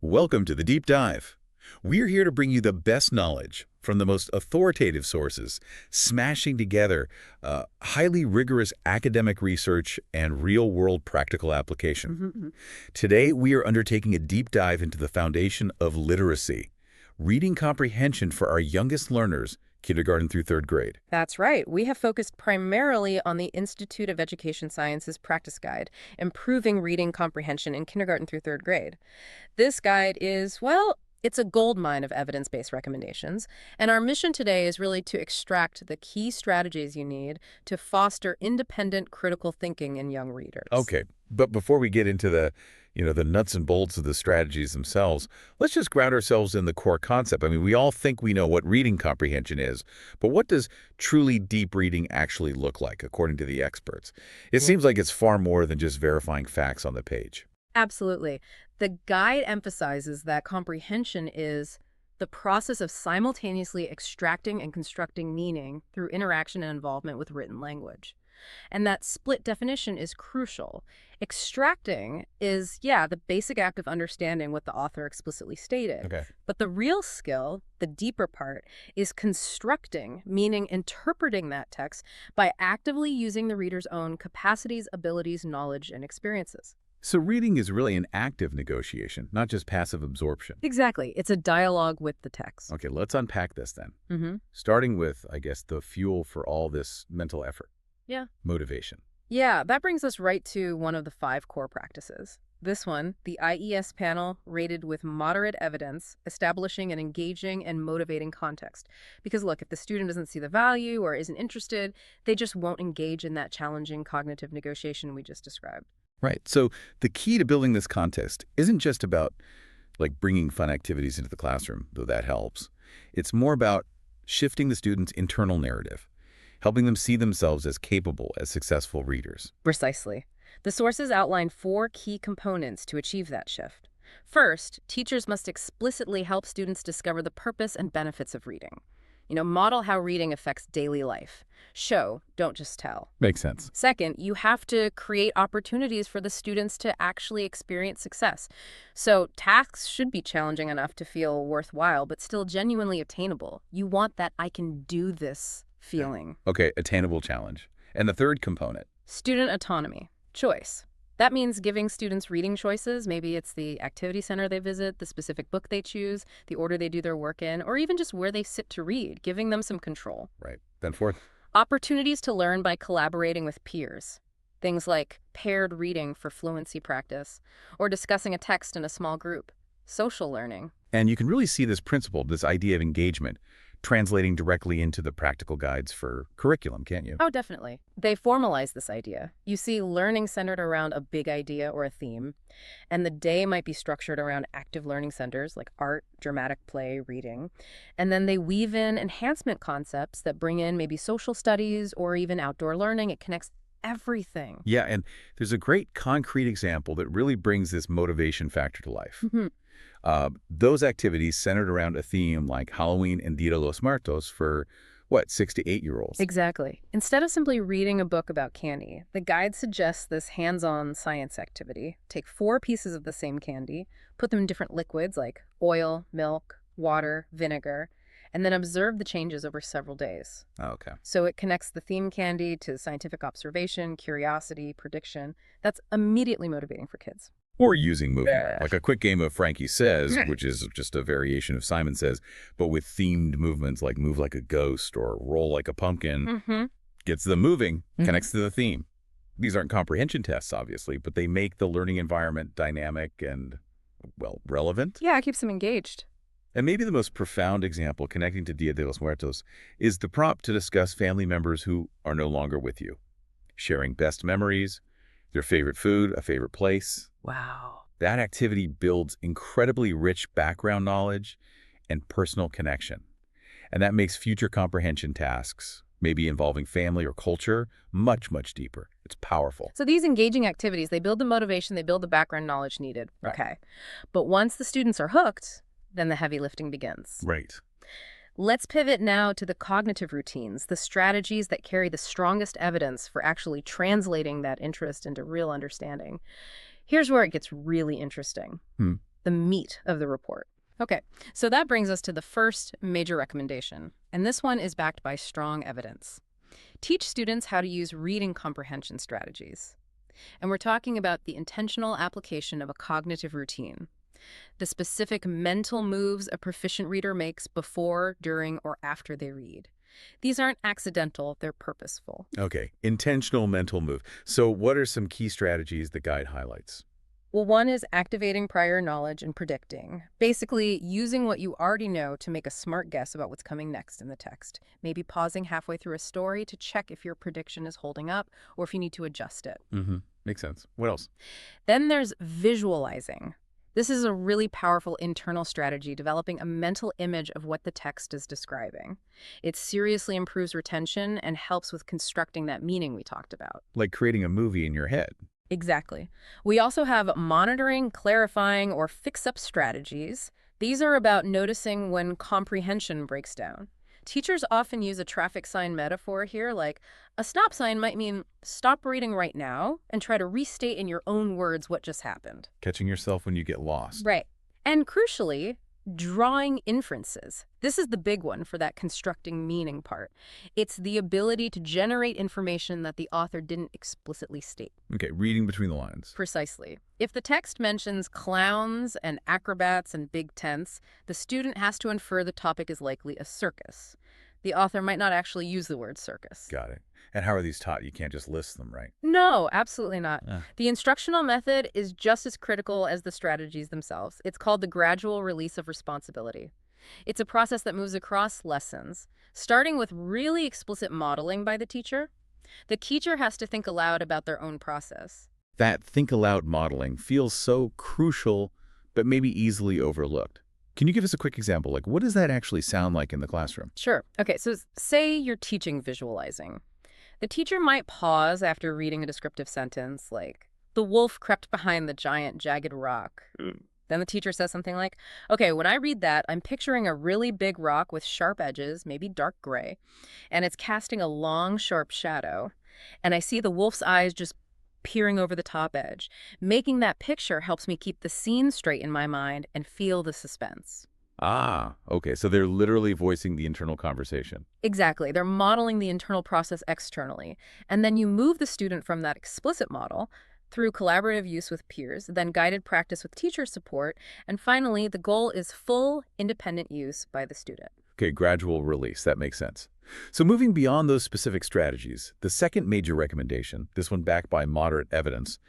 Welcome to the Deep Dive. We're here to bring you the best knowledge from the most authoritative sources, smashing together highly rigorous academic research and real-world practical application. Mhm. Today, we are undertaking a deep dive into the foundation of literacy, reading comprehension for our youngest learners, kindergarten through third grade. That's right. We have focused primarily on the Institute of Education Sciences Practice Guide, Improving Reading Comprehension in Kindergarten through Third Grade. This guide is, well, it's a goldmine of evidence-based recommendations, and our mission today is really to extract the key strategies you need to foster independent critical thinking in young readers. Okay, but before we get into the nuts and bolts of the strategies themselves, let's just ground ourselves in the core concept. I mean, we all think we know what reading comprehension is, but what does truly deep reading actually look like, according to the experts? It seems like it's far more than just verifying facts on the page. Absolutely. The guide emphasizes that comprehension is the process of simultaneously extracting and constructing meaning through interaction and involvement with written language. And that split definition is crucial. Extracting is, yeah, the basic act of understanding what the author explicitly stated. Okay. But the real skill, the deeper part, is constructing, meaning interpreting that text by actively using the reader's own capacities, abilities, knowledge, and experiences. So reading is really an active negotiation, not just passive absorption. Exactly. It's a dialogue with the text. Okay, let's unpack this then. Mm-hmm. Starting with, I guess, the fuel for all this mental effort. Yeah. Motivation. Yeah, that brings us right to one of the 5 core practices. This one, the IES panel, rated with moderate evidence, establishing an engaging and motivating context. Because look, if the student doesn't see the value or isn't interested, they just won't engage in that challenging cognitive negotiation we just described. Right. So the key to building this contest isn't just about bringing fun activities into the classroom, though that helps. It's more about shifting the student's internal narrative, helping them see themselves as capable, as successful readers. Precisely. The sources outline 4 key components to achieve that shift. First, teachers must explicitly help students discover the purpose and benefits of reading. Model how reading affects daily life. Show, don't just tell. Makes sense. Second, you have to create opportunities for the students to actually experience success. So tasks should be challenging enough to feel worthwhile, but still genuinely attainable. You want that I can do this feeling. Okay, attainable challenge. And the third component. Student autonomy, choice. That means giving students reading choices. Maybe it's the activity center they visit, the specific book they choose, the order they do their work in, or even just where they sit to read, giving them some control. Right. Then fourth. Opportunities to learn by collaborating with peers. Things like paired reading for fluency practice, or discussing a text in a small group. Social learning. And you can really see this principle, this idea of engagement, translating directly into the practical guides for curriculum, can't you? Oh, definitely. They formalize this idea. You see learning centered around a big idea or a theme, and the day might be structured around active learning centers like art, dramatic play, reading. And then they weave in enhancement concepts that bring in maybe social studies or even outdoor learning. It connects everything. Yeah, and there's a great concrete example that really brings this motivation factor to life. Mhm. Those activities centered around a theme like Halloween and Dia de los Muertos for, 6 to 8-year-olds. Exactly. Instead of simply reading a book about candy, the guide suggests this hands-on science activity. Take 4 pieces of the same candy, put them in different liquids like oil, milk, water, vinegar, and then observe the changes over several days. Okay. So it connects the theme candy to scientific observation, curiosity, prediction. That's immediately motivating for kids. Or using movement, Yeah. like a quick game of Frankie Says, which is just a variation of Simon Says, but with themed movements like move like a ghost or roll like a pumpkin. Mm-hmm. Gets them moving, connects to the theme. These aren't comprehension tests, obviously, but they make the learning environment dynamic and, relevant. Yeah, it keeps them engaged. And maybe the most profound example connecting to Dia de los Muertos is the prompt to discuss family members who are no longer with you, sharing best memories, their favorite food, a favorite place. Wow. That activity builds incredibly rich background knowledge and personal connection. And that makes future comprehension tasks, maybe involving family or culture, much, much deeper. It's powerful. So these engaging activities, they build the motivation, they build the background knowledge needed. Right. Okay. But once the students are hooked, then the heavy lifting begins. Right. Let's pivot now to the cognitive routines, the strategies that carry the strongest evidence for actually translating that interest into real understanding. Here's where it gets really interesting. the meat of the report. Okay, so that brings us to the first major recommendation, and this one is backed by strong evidence. Teach students how to use reading comprehension strategies. And we're talking about the intentional application of a cognitive routine, the specific mental moves a proficient reader makes before, during, or after they read. These aren't accidental, they're purposeful. Okay, intentional mental move. So what are some key strategies the guide highlights? Well, one is activating prior knowledge and predicting. Basically, using what you already know to make a smart guess about what's coming next in the text. Maybe pausing halfway through a story to check if your prediction is holding up or if you need to adjust it. Mm-hmm. Makes sense. What else? Then there's visualizing. This is a really powerful internal strategy, developing a mental image of what the text is describing. It seriously improves retention and helps with constructing that meaning we talked about. Like creating a movie in your head. Exactly. We also have monitoring, clarifying, or fix-up strategies. These are about noticing when comprehension breaks down. Teachers often use a traffic sign metaphor here, like a stop sign might mean stop reading right now and try to restate in your own words what just happened. Catching yourself when you get lost. Right. And crucially, drawing inferences. This is the big one for that constructing meaning part. It's the ability to generate information that the author didn't explicitly state. Okay, reading between the lines. Precisely. If the text mentions clowns and acrobats and big tents, the student has to infer the topic is likely a circus. The author might not actually use the word circus. Got it. And how are these taught? You can't just list them, right? No, absolutely not. Ah. The instructional method is just as critical as the strategies themselves. It's called the gradual release of responsibility. It's a process that moves across lessons, starting with really explicit modeling by the teacher. The teacher has to think aloud about their own process. That think aloud modeling feels so crucial, but maybe easily overlooked. Can you give us a quick example? Like, what does that actually sound like in the classroom? Sure. Okay, so say you're teaching visualizing. The teacher might pause after reading a descriptive sentence like, the wolf crept behind the giant jagged rock. Then the teacher says something like, okay, when I read that, I'm picturing a really big rock with sharp edges, maybe dark gray, and it's casting a long, sharp shadow. And I see the wolf's eyes just peering over the top edge. Making that picture helps me keep the scene straight in my mind and feel the suspense. Ah, okay. So they're literally voicing the internal conversation. Exactly. They're modeling the internal process externally. And then you move the student from that explicit model through collaborative use with peers, then guided practice with teacher support, and finally, the goal is full independent use by the student. Okay, gradual release. That makes sense. So moving beyond those specific strategies, the second major recommendation, this one backed by moderate evidence,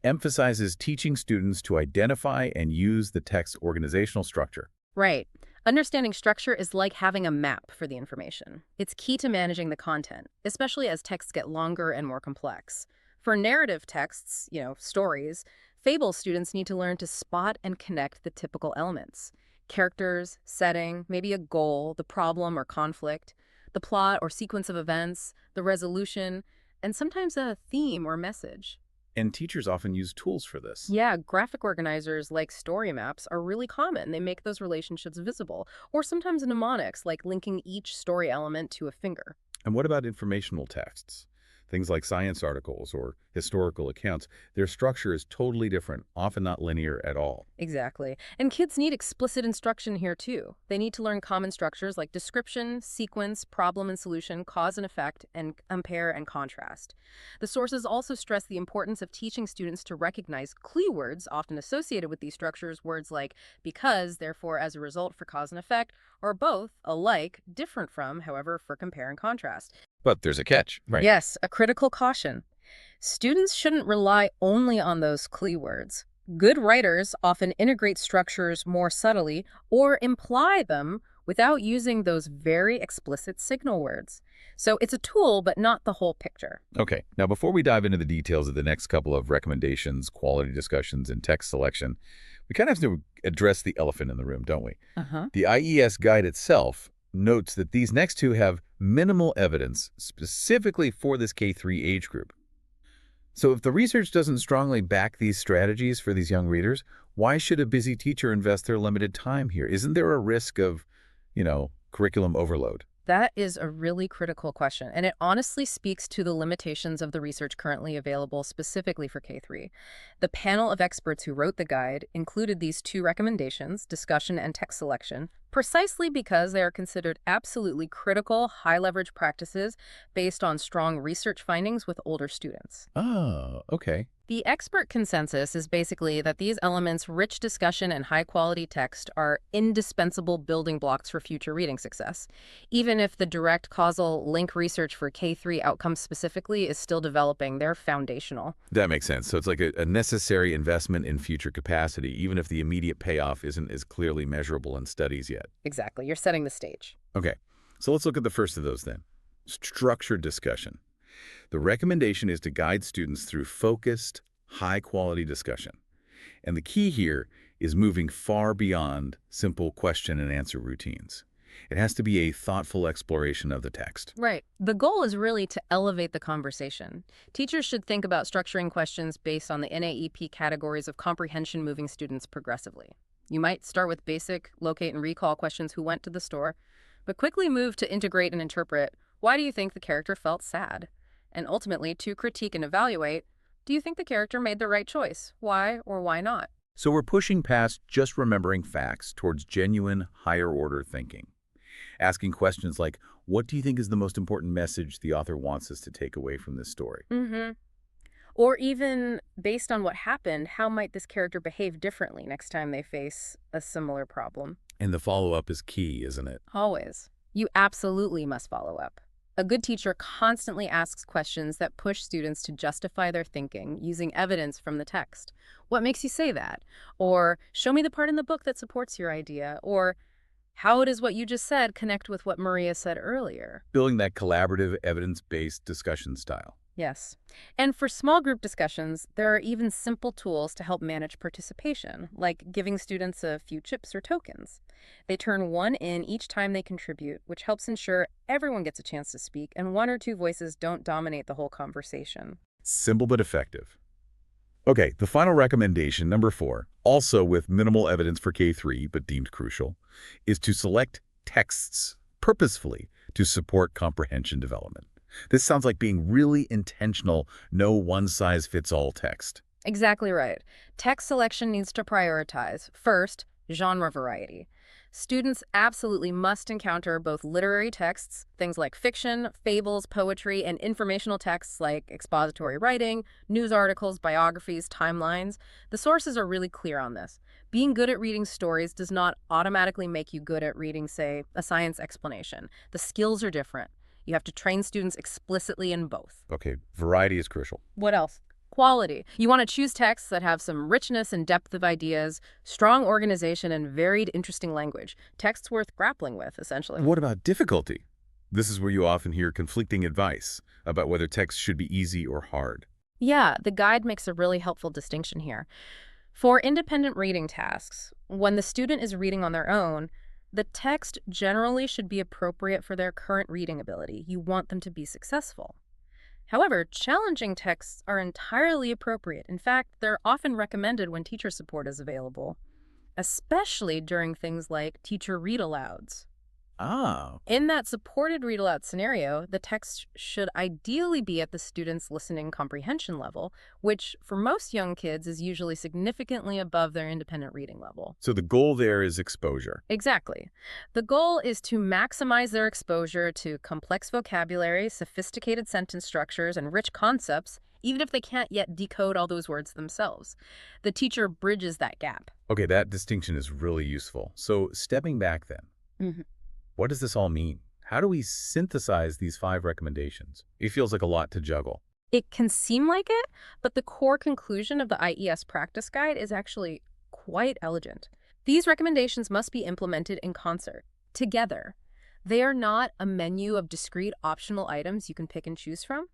emphasizes teaching students to identify and use the text's organizational structure. Right. Understanding structure is like having a map for the information. It's key to managing the content, especially as texts get longer and more complex. For narrative texts, stories, fable students need to learn to spot and connect the typical elements. Characters, setting, maybe a goal, the problem or conflict, the plot or sequence of events, the resolution, and sometimes a theme or message. And teachers often use tools for this. Yeah, graphic organizers like story maps are really common. They make those relationships visible, or sometimes mnemonics like linking each story element to a finger. And what about informational texts? Things like science articles or historical accounts, their structure is totally different, often not linear at all. Exactly. And kids need explicit instruction here too. They need to learn common structures like description, sequence, problem and solution, cause and effect, and compare and contrast. The sources also stress the importance of teaching students to recognize clue words often associated with these structures, words like because, therefore, as a result for cause and effect, or both, alike, different from, however, for compare and contrast. But there's a catch, right? Yes, a critical caution. Students shouldn't rely only on those clue words. Good writers often integrate structures more subtly or imply them without using those very explicit signal words. So it's a tool, but not the whole picture. Okay, now before we dive into the details of the next couple of recommendations, quality discussions, and text selection, we kind of have to address the elephant in the room, don't we? The IES guide itself notes that these next two have minimal evidence specifically for this K-3 age group. So if the research doesn't strongly back these strategies for these young readers, why should a busy teacher invest their limited time here? Isn't there a risk of, curriculum overload? That is a really critical question, and it honestly speaks to the limitations of the research currently available specifically for K-3. The panel of experts who wrote the guide included these two recommendations, discussion and text selection, precisely because they are considered absolutely critical, high-leverage practices based on strong research findings with older students. Oh, okay. The expert consensus is basically that these elements, rich discussion and high-quality text, are indispensable building blocks for future reading success, even if the direct causal link research for K-3 outcomes specifically is still developing. They're foundational. That makes sense. So it's like a necessary investment in future capacity, even if the immediate payoff isn't as clearly measurable in studies yet. Exactly. You're setting the stage. Okay, so let's look at the first of those then. Structured discussion. The recommendation is to guide students through focused, high-quality discussion. And the key here is moving far beyond simple question and answer routines. It has to be a thoughtful exploration of the text. Right. The goal is really to elevate the conversation. Teachers should think about structuring questions based on the NAEP categories of comprehension, moving students progressively. You might start with basic locate and recall questions: who went to the store, but quickly move to integrate and interpret: why do you think the character felt sad? And ultimately to critique and evaluate: do you think the character made the right choice? Why or why not? So we're pushing past just remembering facts towards genuine, higher-order thinking. Asking questions like, what do you think is the most important message the author wants us to take away from this story? Mm-hmm. Or even, based on what happened, how might this character behave differently next time they face a similar problem? And the follow-up is key, isn't it? Always. You absolutely must follow up. A good teacher constantly asks questions that push students to justify their thinking using evidence from the text. What makes you say that? Or, show me the part in the book that supports your idea. Or, how does what you just said connect with what Maria said earlier? Building that collaborative, evidence-based discussion style. Yes. And for small group discussions, there are even simple tools to help manage participation, like giving students a few chips or tokens. They turn one in each time they contribute, which helps ensure everyone gets a chance to speak and one or two voices don't dominate the whole conversation. Simple but effective. Okay, the final recommendation, number 4, also with minimal evidence for K-3 but deemed crucial, is to select texts purposefully to support comprehension development. This sounds like being really intentional, no one-size-fits-all text. Exactly right. Text selection needs to prioritize, first, genre variety. Students absolutely must encounter both literary texts, things like fiction, fables, poetry, and informational texts like expository writing, news articles, biographies, timelines. The sources are really clear on this. Being good at reading stories does not automatically make you good at reading, say, a science explanation. The skills are different. You have to train students explicitly in both. Okay, variety is crucial. What else? Quality. You want to choose texts that have some richness and depth of ideas, strong organization, and varied, interesting language. Texts worth grappling with, essentially. What about difficulty? This is where you often hear conflicting advice about whether text should be easy or hard. Yeah, the guide makes a really helpful distinction here. For independent reading tasks, when the student is reading on their own, the text generally should be appropriate for their current reading ability. You want them to be successful. However, challenging texts are entirely appropriate. In fact, they're often recommended when teacher support is available, especially during things like teacher read-alouds. Ah, In that supported read-aloud scenario, the text should ideally be at the student's listening comprehension level, which for most young kids is usually significantly above their independent reading level. so the goal there is exposure. Exactly. The goal is to maximize their exposure to complex vocabulary, sophisticated sentence structures, and rich concepts, even if they can't yet decode all those words themselves. The teacher bridges that gap. Okay, that distinction is really useful. So stepping back then, Mhm. what does this all mean? How do we synthesize these 5 recommendations? It feels like a lot to juggle. It can seem like it, but the core conclusion of the IES practice guide is actually quite elegant. These recommendations must be implemented in concert, together. They are not a menu of discrete optional items you can pick and choose from.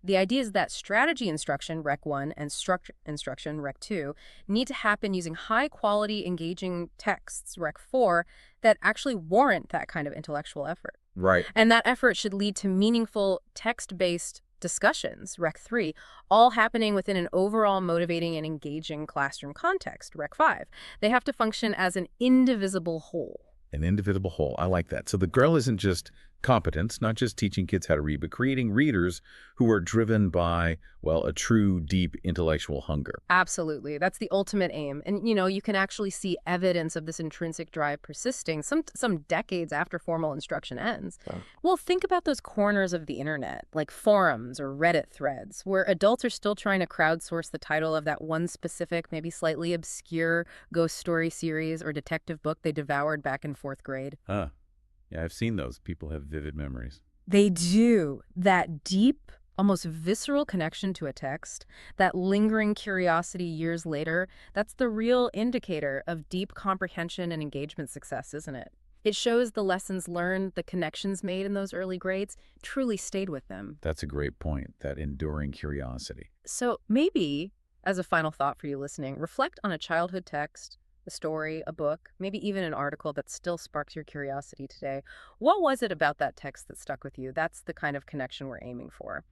The idea is that strategy instruction, Rec 1, and structure instruction, Rec 2, need to happen using high-quality, engaging texts, Rec 4, that actually warrant that kind of intellectual effort. Right. And that effort should lead to meaningful text-based discussions, Rec 3, all happening within an overall motivating and engaging classroom context, Rec 5. They have to function as an indivisible whole. An indivisible whole. I like that. So the girl isn't just competence, not just teaching kids how to read, but creating readers who are driven by, well, a true, deep intellectual hunger. Absolutely. That's the ultimate aim. And, you can actually see evidence of this intrinsic drive persisting some decades after formal instruction ends. Yeah. Well, think about those corners of the internet, like forums or Reddit threads, where adults are still trying to crowdsource the title of that one specific, maybe slightly obscure ghost story series or detective book they devoured back in fourth grade. Huh. Yeah, I've seen those. People have vivid memories. They do. That deep, almost visceral connection to a text, that lingering curiosity years later, that's the real indicator of deep comprehension and engagement success, isn't it? It shows the lessons learned, the connections made in those early grades truly stayed with them. That's a great point, that enduring curiosity. So maybe, as a final thought for you listening, reflect on a childhood text, a story, a book, maybe even an article that still sparks your curiosity today. What was it about that text that stuck with you? That's the kind of connection we're aiming for.